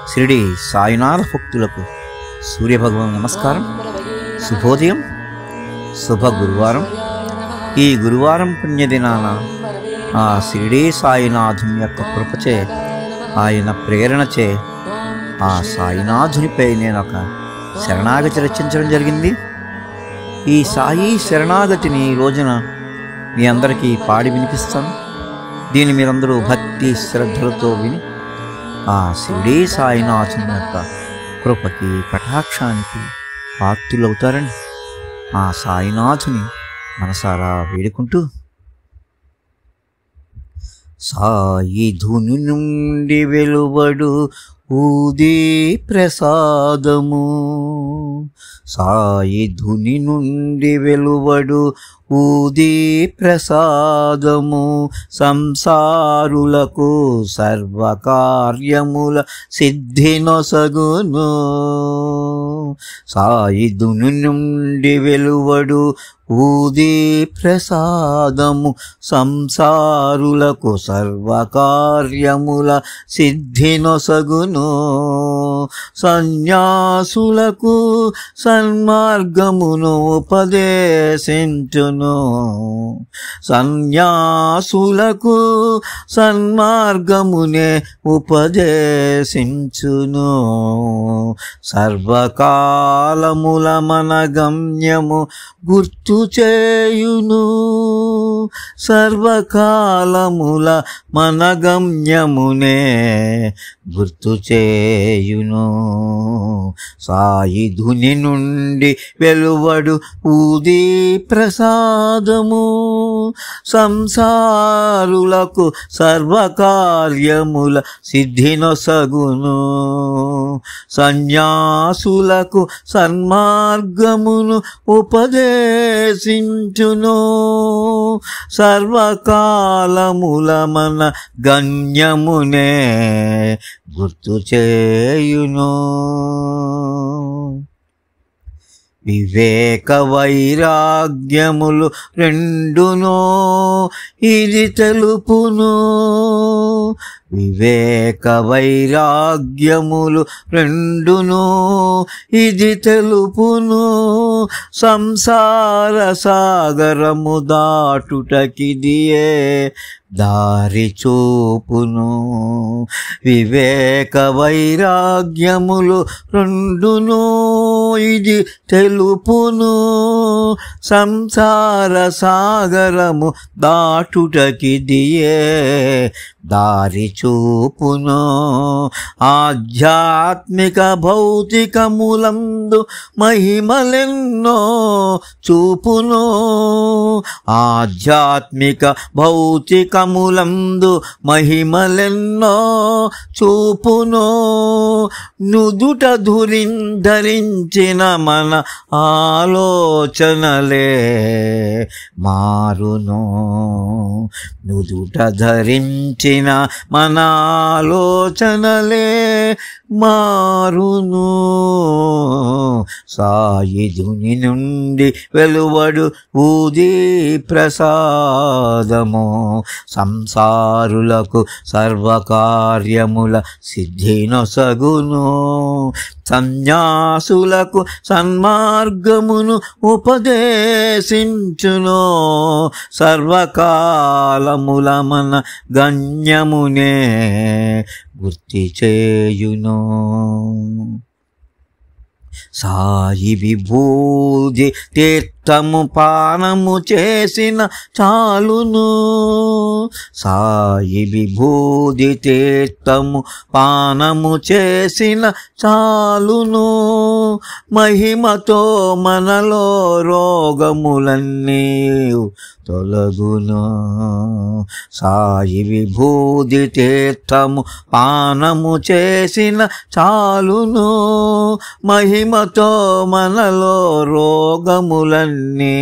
షిరిడి సాయినాథ భక్తులకు సూర్యభగవాన్ నమస్కారం. శుభోదయం, శుభ గురువారం. ఈ గురువారం పుణ్యదినాన ఆ షిరిడి సాయినాథుని యొక్క కృపచే, ఆయన ప్రేరణచే ఆ సాయినాథునిపై నేను ఒక శరణాగతి రచించడం జరిగింది. ఈ సాయి శరణాగతిని ఈ రోజున మీ అందరికీ పాడి వినిపిస్తాను. దీన్ని మీరందరూ భక్తి శ్రద్ధలతో విని ఆ షిరిడి సాయినాథుని యొక్క కృపకి, కటాక్షానికి పాత్రులవుతారని ఆ సాయినాథుని మనసారా వేడుకుంటూ, సాయి ధుని నుండి వెలువడు ఊది ప్రసాదము, సాయి ధుని నుండి వెలువడు ఊది ప్రసాదము, సంసారులకు సర్వకార్యముల సిద్ధినొసగును. సాయి ధుని నుండి వెలువడు ఊది ప్రసాదము, సంసారులకు సర్వకార్యముల సిద్ధినొసగును. సన్యాసులకు సన్మార్గమును ఉపదేశించును, సన్యాసులకు సన్మార్గమునే ఉపదేశించును. సర్వకాలముల మన గమ్యము గుర్తు చేయును, సర్వకాలముల మన గమ్యమునే గుర్తు చేయును. సాయి ధుని నుండి వెలువడు ఊది ప్రసాదము, సంసారులకు సర్వకార్యముల సిద్ధినొసగును. సన్యాసులకు సన్మార్గమును ఉపదేశించును, సర్వకాలముల మన గమ్యమునే గుర్తు చేయును. వివేక వైరాగ్యములు రెండునో ఇది తెలుపును, వివేక వైరాగ్యములు రెండును ఇది తెలుపును. సంసార సాగరము దాటుటకిదియే దారి చూపును. వివేక వైరాగ్యములు రెండును ఇది తెలుపును, సంసార సాగరము దాటుటకిదియే దారి చూపును. ఆధ్యాత్మిక భౌతికములందు మహిమలెన్నో చూపును, ఆధ్యాత్మిక భౌతికములందు మహిమలెన్నో చూపును. నుదుట ధరించిన మన ఆలోచనలే మారును, నుదుట ధరించిన మన ఆలోచనలే మారును. సాయి ధుని నుండి వెలువడు ఊది ప్రసాదము, సంసారులకు సర్వకార్యముల సిద్ధినొసగును. సన్యాసులకు సన్మార్గమును ఉపదేశించును, సర్వకాలముల మన గమ్యమునే గుర్తి చేయును. సాయి విభూది తీర్థము పానము చేసిన చాలును, సాయి విభూది తీర్థము పానము చేసిన చాలును. మహిమతో మనలో రోగములన్నీ తొలగును. సాయి విభూది తీర్థము పానము చేసిన చాలును, మహిమతో మనలో రోగములన్నీ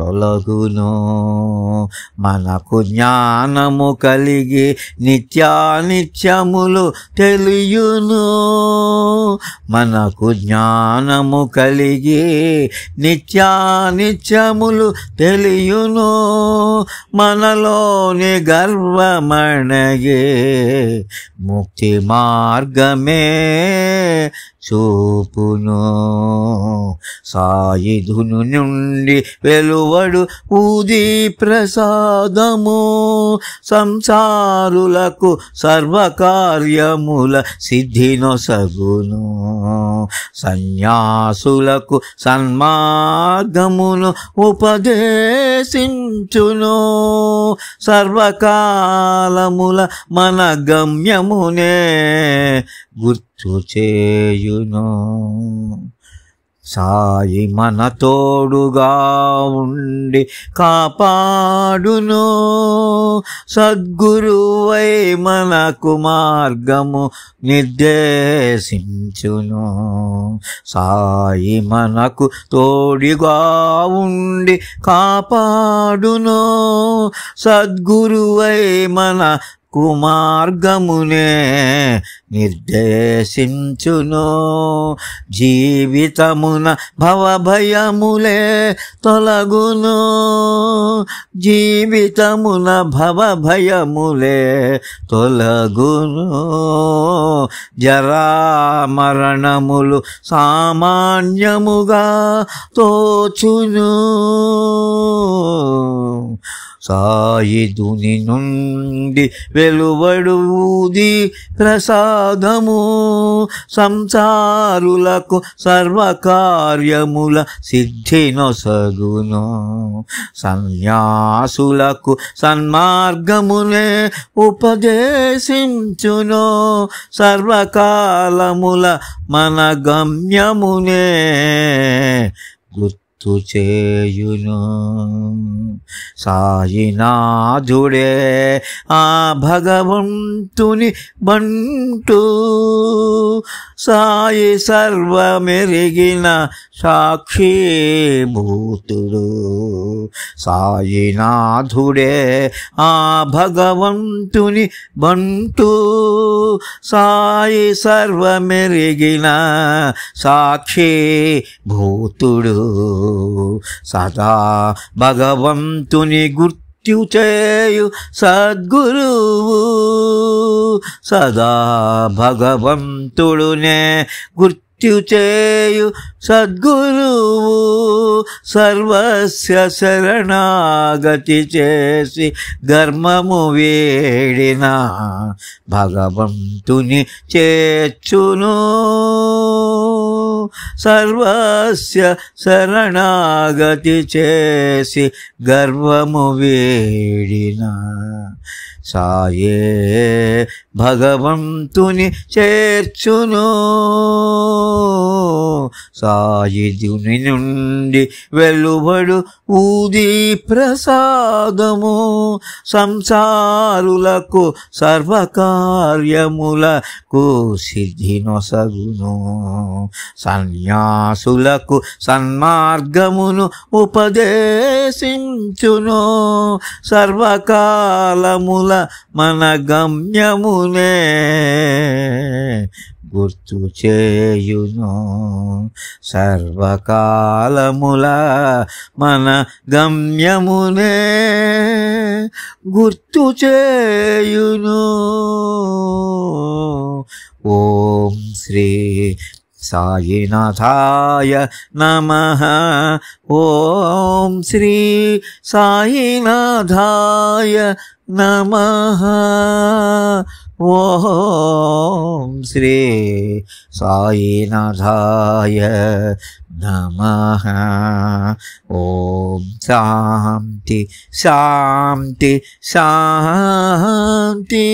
తొలగును. మనకు జ్ఞానము కలిగి నిత్యానిత్యములు తెలియును. మనకు జ్ఞానము కలిగి నిత్యానిత్యములు తెలియును. మనలోని గర్వమణగే ముక్తి మార్గమే చూపును. సాయిధును నుండి వెలువడు ఊది ప్రసాదము సంసారులకు సర్వకార్యముల సిద్ధినొసగును. సన్యాసులకు సన్మార్గమును ఉపదేశించును. సర్వకాలముల మన గమ్యమునే గుర్తు చేయును. సాయి మన తోడుగా ఉండి కాపాడును. సద్గురువై మనకు మార్గము నిర్దేశించును. సాయి మనకు తోడుగా ఉండి కాపాడును. సద్గురువై మన కుమార్గమునే నిర్దేశించును. జీవితమున భవభయములే తొలగును. జీవితమున భవభయములే తొలగును. జరామరణములు సామాన్యముగా తోచును. సాయిధుని నుండి వెలువడు ఊది ప్రసాదము సంసారులకు సర్వకార్యముల సిద్ధినొసగును. సన్యాసులకు సన్మార్గమునే ఉపదేశించును. సర్వకాలముల మన గమ్యమునే గుర్తు చేయును. సాయినాథుడే ఆ భగవంతుని బంటు. సాయి సర్వమెరిగిన సాక్షిభూతుడు. సాయినాథుడే ఆ భగవంతుని బంటు. సాయి సర్వమెరిగిన సాక్షిభూతుడు. సదా భగవంతుని గుర్తు చేయు సద్గురువు. సదా భగవంతుడునే గుర్తు చేయు సద్గురువు. సర్వస్య శరణాగతి చేసి గర్మము వేడిన భగవంతుని చేర్చును. సర్వస్య శరణాగతి చేసి గర్వము వేడిన సాయే భగవంతుని చేర్చును. సాయిధుని నుండి వెలువడు ఊది ప్రసాదము సంసారులకు సర్వకార్యములకు సిద్ధినొసగును. సన్యాసులకు సన్మార్గమును ఉపదేశించును. సర్వకాలముల మన గమ్యమునే గుర్తు చేయును. సర్వకాలముల మన గమ్యమునే గుర్తు చేయును. ఓం శ్రీ సాయినాథాయ నమః. ఓం శ్రీ సాయినాథాయ నమః. ఓం శ్రీ సాయినాథాయ నమః. ఓం శాంతి శాంతి శాంతి.